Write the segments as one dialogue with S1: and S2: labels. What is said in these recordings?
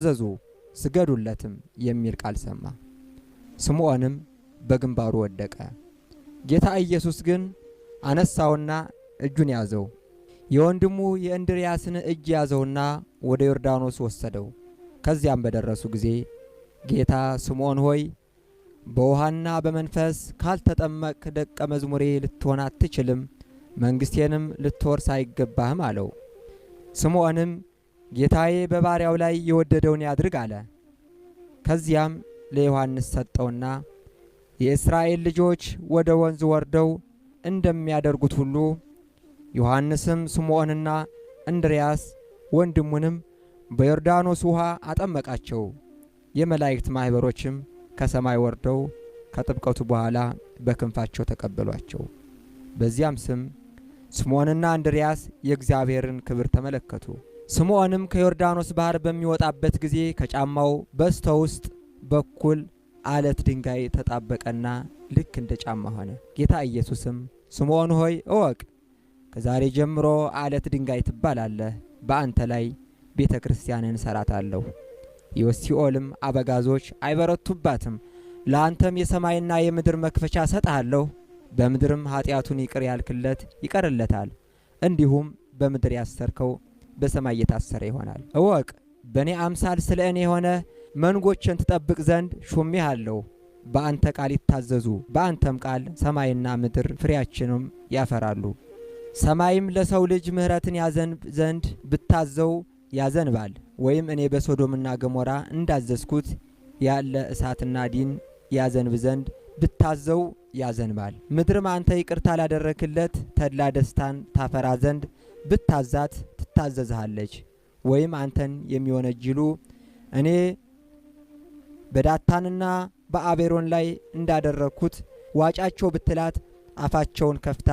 S1: ዘዙ ስገዱለትም የሚል ቃል ሰማ። ስምዖንም በግንባሩ ወደቀ። ጌታ ኢየሱስ ግን አነሳውና እጁን ያዘው። የወንድሙ የእንድርያስን እጅ ያዘውና ወደ ዮርዳኖስ ወሰደው። ከዚያም በደረሱ ጊዜ ጌታ ስምዖን ሆይ በውሃና በመንፈስ ካልተጠመቅክ ደቀ መዝሙሬ ልትሆን አትችልም፣ መንግሥቴንም ልትወርስ አይገባህም አለው። ስምዖንም ጌታዬ በባሪያው ላይ የወደደውን ያድርግ አለ። ከዚያም ለዮሐንስ ሰጠውና የእስራኤል ልጆች ወደ ወንዝ ወርደው እንደሚያደርጉት ሁሉ ዮሐንስም ስምዖንና እንድርያስ ወንድሙንም በዮርዳኖስ ውሃ አጠመቃቸው። የመላእክት ማኅበሮችም ከሰማይ ወርደው ከጥምቀቱ በኋላ በክንፋቸው ተቀበሏቸው። በዚያም ስም ስምዖንና እንድርያስ የእግዚአብሔርን ክብር ተመለከቱ። ስምዖንም ከዮርዳኖስ ባህር በሚወጣበት ጊዜ ከጫማው በስተ ውስጥ በኩል አለት ድንጋይ ተጣበቀና ልክ እንደ ጫማ ሆነ። ጌታ ኢየሱስም ስምዖን ሆይ እወቅ፣ ከዛሬ ጀምሮ አለት ድንጋይ ትባላለህ፣ በአንተ ላይ ቤተ ክርስቲያንን እሰራታለሁ፣ የሲኦልም አበጋዞች አይበረቱባትም። ለአንተም የሰማይና የምድር መክፈቻ እሰጥሃለሁ። በምድርም ኃጢአቱን ይቅር ያልክለት ይቀርለታል፣ እንዲሁም በምድር ያሰርከው በሰማይ የታሰረ ይሆናል። እወቅ፣ በእኔ አምሳል ስለ እኔ የሆነ መንጎችን ትጠብቅ ዘንድ ሾሜሃለሁ። በአንተ ቃል ይታዘዙ፣ በአንተም ቃል ሰማይና ምድር ፍሬያቸውንም ያፈራሉ። ሰማይም ለሰው ልጅ ምሕረትን ያዘንብ ዘንድ ብታዘው ያዘንባል፣ ወይም እኔ በሶዶምና ገሞራ እንዳዘዝኩት ያለ እሳትና ዲን ያዘንብ ዘንድ ብታዘው ያዘንባል። ምድርም አንተ ይቅርታ ላደረክለት ተድላ ደስታን ታፈራ ዘንድ ብታዛት ትታዘዝሃለች። ወይም አንተን የሚወነጅሉ እኔ በዳታንና በአቤሮን ላይ እንዳደረግኩት ዋጫቸው ብትላት አፋቸውን ከፍታ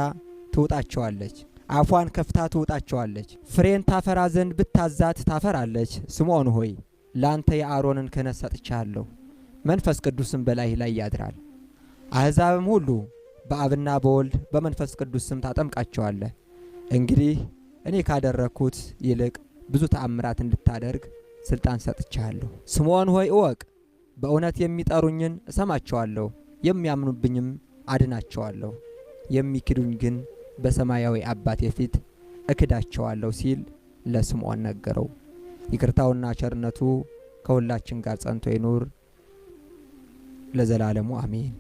S1: ትውጣቸዋለች፣ አፏን ከፍታ ትውጣቸዋለች። ፍሬን ታፈራ ዘንድ ብታዛት ታፈራለች። ስምዖን ሆይ ላንተ የአሮንን ክህነት ሰጥቻለሁ፣ መንፈስ ቅዱስም በላይህ ላይ ያድራል። አሕዛብም ሁሉ በአብና በወልድ በመንፈስ ቅዱስ ስም ታጠምቃቸዋለህ። እንግዲህ እኔ ካደረግኩት ይልቅ ብዙ ተአምራት እንድታደርግ ስልጣን ሰጥቻለሁ። ስምዖን ሆይ እወቅ፣ በእውነት የሚጠሩኝን እሰማቸዋለሁ፣ የሚያምኑብኝም አድናቸዋለሁ። የሚክዱኝ ግን በሰማያዊ አባቴ ፊት እክዳቸዋለሁ ሲል ለስምዖን ነገረው። ይቅርታውና ቸርነቱ ከሁላችን ጋር ጸንቶ ይኑር ለዘላለሙ አሜን።